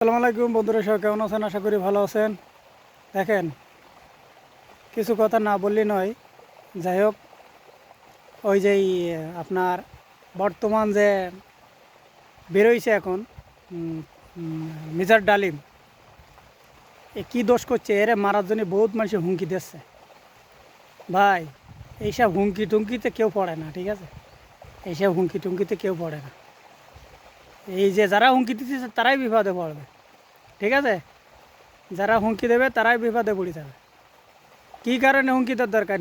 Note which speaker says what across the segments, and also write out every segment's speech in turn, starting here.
Speaker 1: আসসালামু আলাইকুম বন্ধুরা, সবাই কেমন আছেন? আশা করি ভালো আছেন। দেখেন, কিছু কথা না বললে নয়। যাই হোক, ওই যে আপনার বর্তমান যে বেরোইছে এখন মিজার ডালিম, এ কী দোষ করছে? এরে মারার জন্য বহুত মানুষের হুমকি দিচ্ছে ভাই। এইসব হুমকি টুমকিতে কেউ পড়ে না, ঠিক আছে? এইসব হুমকি টুমকিতে কেউ পড়ে না। এই যে যারা হুমকি দিতেছে তারাই বিপদে পড়বে, ঠিক আছে? যারা হুমকি দেবে তারাই বিপদে পড়ে যাবে। কী কারণে হুমকি দেওয়ার দরকার?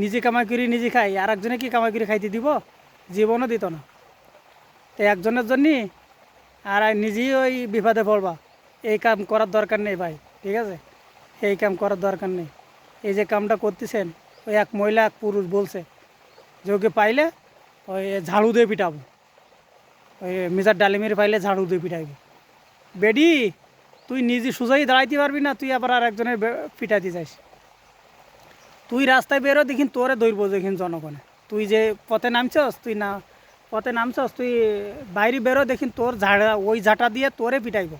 Speaker 1: নিজে কামাই করি নিজে খাই, আর একজনে কি কামাই করে খাইতে দিব? জীবনও দিত না। তো একজনের জন্যই আর নিজেই ওই বিপদে পড়বা, এই কাম করার দরকার নেই ভাই, ঠিক আছে? এই কাম করার দরকার নেই। এই যে কামটা করতেছেন, ওই এক মহিলা এক পুরুষ বলছে যে ওকে পাইলে ওই ঝাড়ু দিয়ে পিটাবো, ওই মিজার ডালিমের পাইলে ঝাড়ু দিয়ে পিটাইব। বেডি, তুই নিজে সোজাই দাঁড়াইতে পারবি না, তুই আবার আর একজনের পিটাইতে যাইস। তুই রাস্তায় বেরো, দেখিন তোরে দৌড়ব, দেখিন জনগণে। তুই যে পথে নামছস, তুই না পথে নামছস, তুই বাইরে বেরো, দেখিন তোর ঝাড়া ওই ঝাঁটা দিয়ে তোরে পিটাইব।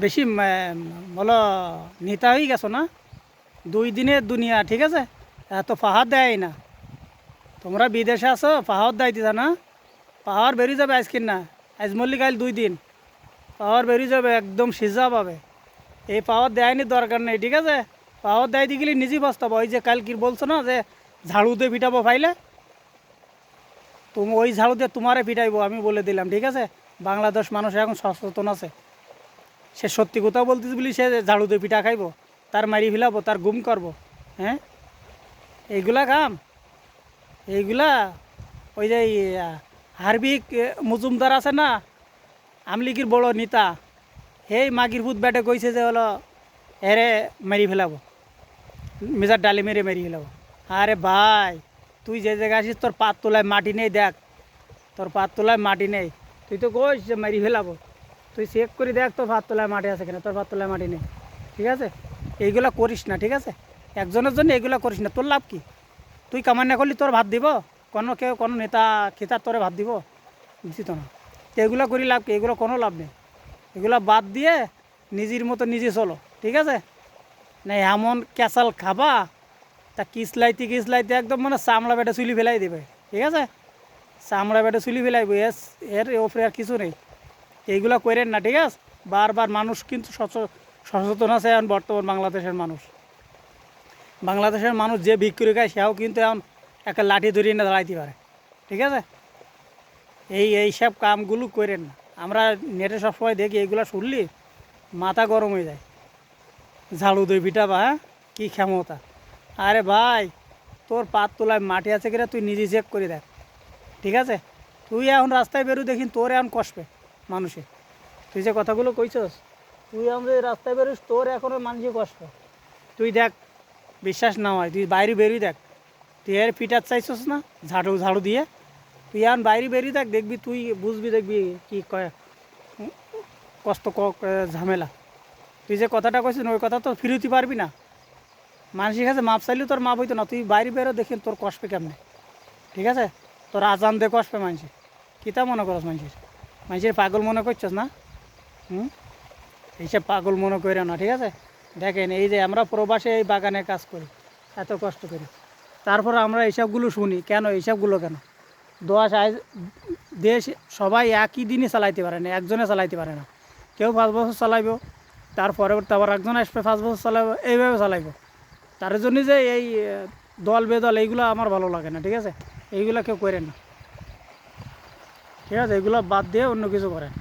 Speaker 1: বেশি বলো নেতা হয়ে গেছো না? 2 দিনের দুনিয়া, ঠিক আছে? এত পাহাড় দেয় না। তোমরা বিদেশে আসো, পাহাড় দেয় দিতা না? পাহাড় বেরিয়ে যাবে আজকে না, আজ মল্লিক আইল 2 দিন, পাহাড় বেরিয়ে যাবে, একদম সিজা পাবে। এই পাওয়ার দেয়নি, দরকার নেই, ঠিক আছে? পাওয়ার দেয় দিয়ে গেলে নিজেই বাঁচতাবো। ওই যে কাল কি বলছো না যে ঝাড়ু দিয়ে পিটাবো ফাইলে, তুমি ওই ঝাড়ু দিয়ে তোমারে পিটাইবো, আমি বলে দিলাম, ঠিক আছে? বাংলাদেশ মানুষ এখন সচেতন আছে। সে সত্যি কথা বলতেছে বলি সে ঝাড়ু দিয়ে পিঠা খাইবো, তার মারি ফেলাবো, তার গুম করবো? হ্যাঁ, এইগুলা কাম, এইগুলা ওই যে হার্বিক মজুমদার আছে না, আমলিগির বড় নেতা, সেই মাগির ভূত ব্যাটে কইছে যে হলো এরে মেরি ফেলাবো, মেজার ডালি মেরে মেরি ফেলাবো। আরে ভাই, তুই যে জায়গায় আসিস তোর পাত তোলায় মাটি নেই, দেখ তোর পাত তোলায় মাটি নেই। তুই তো কইস যে মেরি ফেলাবো, তুই চেক করে দেখ তোর ভাত তোলায় মাটি আছে কিনা। তোর ভাত তোলায় মাটি নেই, ঠিক আছে? এইগুলা করিস না, ঠিক আছে? একজনের জন্য এইগুলা করিস না। তোর লাভ কি? তুই কামাই না করলি তোর ভাত দিব? কোনো নেতা খেতার তোরে ভাত দিব? দিত না। তো এগুলো করি লাভ কি? এগুলো কোনো লাভ নেই। এগুলো বাদ দিয়ে নিজের মতো নিজে চলো, ঠিক আছে? না এমন ক্যাসাল খাবা, তা কিসলাইতে একদম মানে চামড়া বেটে চুলি ফেলাই দেবে, ঠিক আছে? চামড়া বেটে চুলি ফেলাইব, এর ওপরে আর কিছু নেই। এইগুলো করেন না, ঠিক আছে? বারবার মানুষ কিন্তু সচেতন আছে এখন বর্তমান বাংলাদেশের মানুষ যে বিক্রি খায় সেও কিন্তু এখন একটা লাঠি ধরিয়ে না দাঁড়াইতে পারে, ঠিক আছে? এইসব কামগুলো করেন না। আমরা নেটে সবসময় দেখি, এইগুলো শুনলি মাথা গরম হয়ে যায়। ঝাড়ু দুই পিটাবা, হ্যাঁ, কী ক্ষমতা! আরে ভাই, তোর পাত তোলায় মাটি আছে কিনা তুই নিজে চেক করে দেখ, ঠিক আছে? তুই এখন রাস্তায় বেরো, দেখিন তোর এখন কষবে মানুষে। তুই যে কথাগুলো কইছস, তুই এখন যে রাস্তায় বেরোস, তোর এখনও মানুষে কষবে। তুই দেখ, বিশ্বাস না হয় তুই বাইরে বেরিয়ে দেখ। তুই এর পিটার চাইছস না ঝাড়ু দিয়ে? তুই এখন বাইরে বেরিয়ে দেখ, দেখবি, তুই বুঝবি, দেখবি কি কয় কষ্ট ঝামেলা। তুই যে কথাটা কইছিস ওই কথা তো ফিরতে পারবি না। মানুষের কাছে মাপ চাইলেও তোর মাপ হইতো না। তুই বাইরে বেরো, দেখেন তোর কষবে কেমনে, ঠিক আছে? তোর আজান দিয়ে কষবে মানুষের। কীটা মনে করস মানুষের পাগল মনে করছস না? এইসব পাগল মনে করে না, ঠিক আছে? দেখেন, এই যে আমরা প্রবাসে এই বাগানে কাজ করি, এত কষ্ট করি, তারপর আমরা এইসবগুলো শুনি কেন? এইসবগুলো কেন? দেশ সবাই একই দিনই চালাইতে পারে না, একজনে চালাইতে পারে না। কেউ 5 বছর চালাইব, তারপরে আবার একজন আসবে 5 বছর চালাইব, এইভাবে চালাইব। তার জন্য যে এই দল বেদল এইগুলো আমার ভালো লাগে না, ঠিক আছে? এইগুলো কেউ করেন না, ঠিক আছে? এইগুলো বাদ দিয়ে অন্য কিছু করেন।